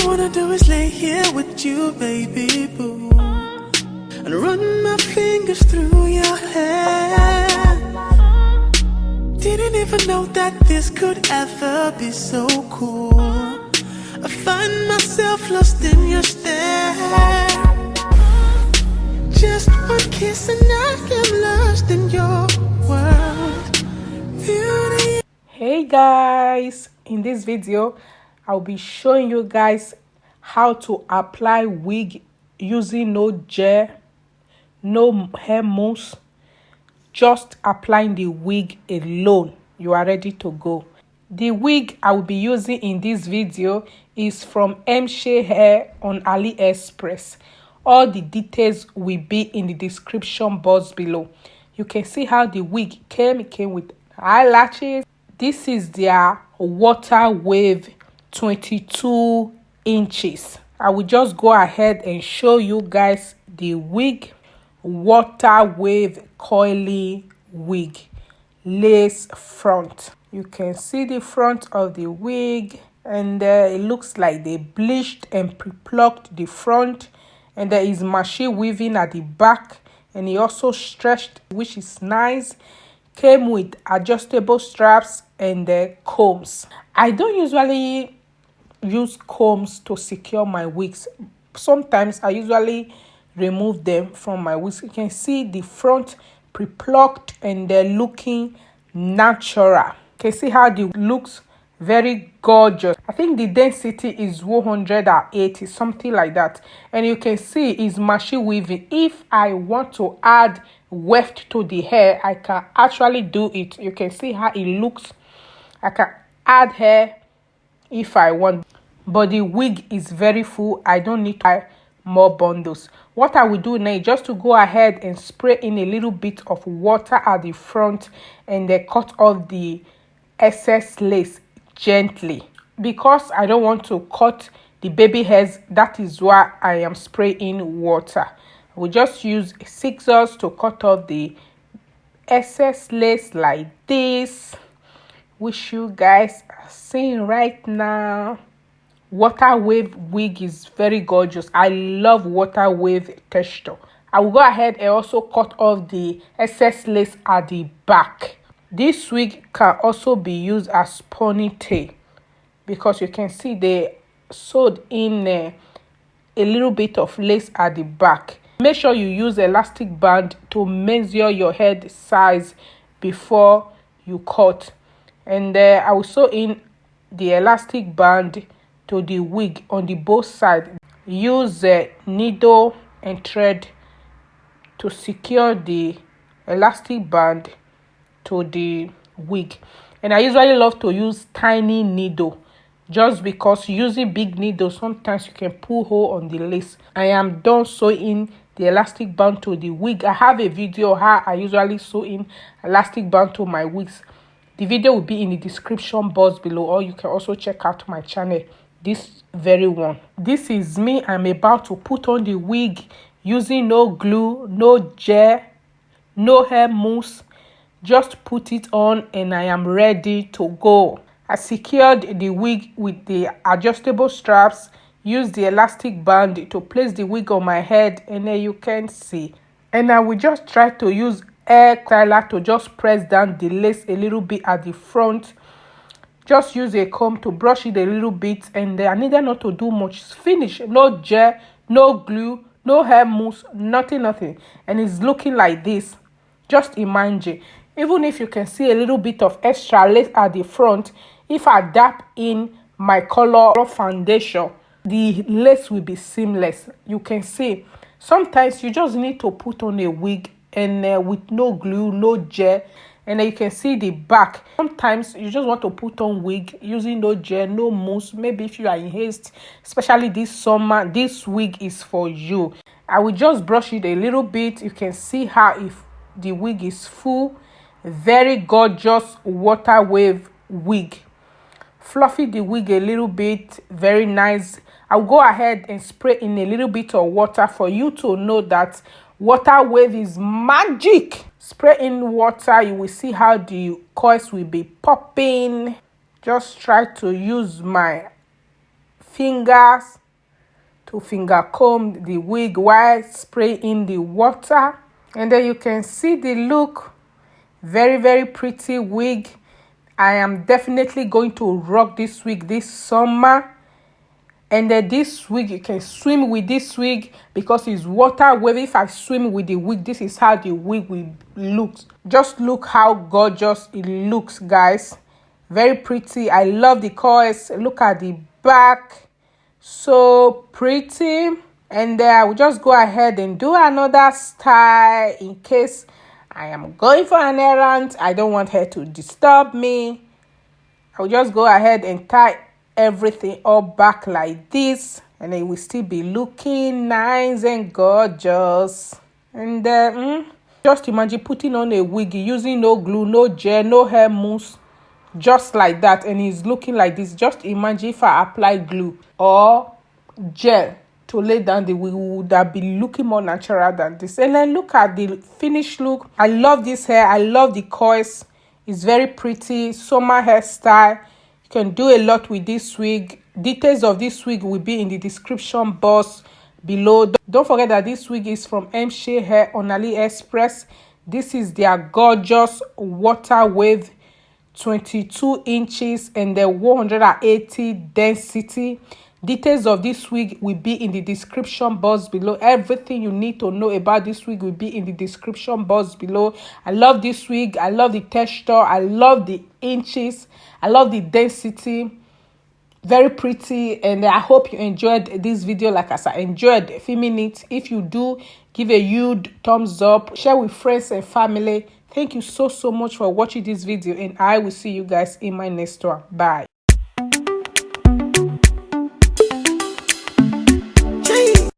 wanna do is lay here with you, baby boo, and run my fingers through your hair. Didn't even know that this could ever be so cool. I find myself lost in your stare. Just one kiss and I am lost in your world. Beauty. Hey guys, in this video I'll be showing you guys how to apply wig using no gel, no hair mousse, just applying the wig alone. You are ready to go. The wig I will be using in this video is from Mshere on AliExpress. All the details will be in the description box below. You can see how the wig came. It came with eyelashes. This is their water wave 22 inches. I will just go ahead and show you guys the wig. Water wave coily wig, lace front. You can see the front of the wig, and it looks like they bleached and pre-plucked the front, and there is machine weaving at the back, and it also stretched, which is nice. Came with adjustable straps and combs. I don't usually use combs to secure my wigs. Sometimes I usually remove them from my wigs. You can see the front pre-plucked and they're looking natural. You can see how the looks very gorgeous. I think the density is 180, something like that, and you can see it's machine weaving. If I want to add weft to the hair, I can actually do it. You can see how it looks. I can add hair if I want, but the wig is very full. I don't need to buy more bundles. What I will do now is just to go ahead and spray in a little bit of water at the front and then cut off the excess lace gently, because I don't want to cut the baby hairs. That is why I am spraying water. I will just use scissors to cut off the excess lace like this, which you guys are seeing right now. Water wave wig is very gorgeous. I love water wave texture. I will go ahead and also cut off the excess lace at the back. This wig can also be used as ponytail, because you can see they sewed in a little bit of lace at the back. Make sure you use elastic band to measure your head size before you cut. And I will sew in the elastic band to the wig on the both sides. Use a needle and thread to secure the elastic band to the wig. And I usually love to use tiny needle, just because using big needle sometimes you can pull hole on the lace. I am done sewing the elastic band to the wig. I have a video how I usually sew in elastic band to my wigs. The video will be in the description box below, or you can also check out my channel, this very one. This is me. I'm about to put on the wig using no glue, no gel, no hair mousse. Just put it on and I am ready to go. I secured the wig with the adjustable straps. Use the elastic band to place the wig on my head, and then you can see. And I will just try to use hair styler to just press down the lace a little bit at the front. Just use a comb to brush it a little bit, and I needed not to do much. It's finished. No gel, no glue, no hair mousse, nothing. And it's looking like this. Just imagine. Even if you can see a little bit of extra lace at the front, if I dab in my color foundation, the lace will be seamless. You can see sometimes you just need to put on a wig and with no glue, no gel, and you can see the back. Sometimes you just want to put on wig using no gel, no mousse. Maybe if you are in haste, especially this summer, this wig is for you. I will just brush it a little bit. You can see how if the wig is full. Very gorgeous water wave wig. Fluffy the wig a little bit, very nice. I'll go ahead and spray in a little bit of water for you to know that water wave is magic. Spray in water, you will see how the coils will be popping. Just try to use my fingers to finger comb the wig while spraying the water. And then you can see the look. Very pretty wig. I am definitely going to rock this wig this summer. And then this wig, you can swim with this wig because it's water wavy. If I swim with the wig, this is how the wig will look. Just look how gorgeous it looks, guys. Very pretty. I love the coils. Look at the back. So pretty. And then I will just go ahead and do another style in case I am going for an errand. I don't want her to disturb me. I will just go ahead and tie everything up back like this, and it will still be looking nice and gorgeous. And just imagine putting on a wig using no glue, no gel, no hair mousse, just like that, and it's looking like this. Just imagine if I apply glue or gel to lay down the wig, would that be looking more natural than this? And then look at the finished look. I love this hair. I love the coils. It's very pretty summer hairstyle. You can do a lot with this wig. Details of this wig will be in the description box below. Don't forget that this wig is from Mshere Hair on AliExpress. This is their gorgeous water wave, 22 inches and the 180 density. Details of this wig will be in the description box below. Everything you need to know about this wig will be in the description box below. I love this wig. I love the texture. I love the inches. I love the density. Very pretty. And I hope you enjoyed this video like as I enjoyed filming it. If you do, give a huge thumbs up. Share with friends and family. Thank you so much for watching this video, and I will see you guys in my next one. Bye.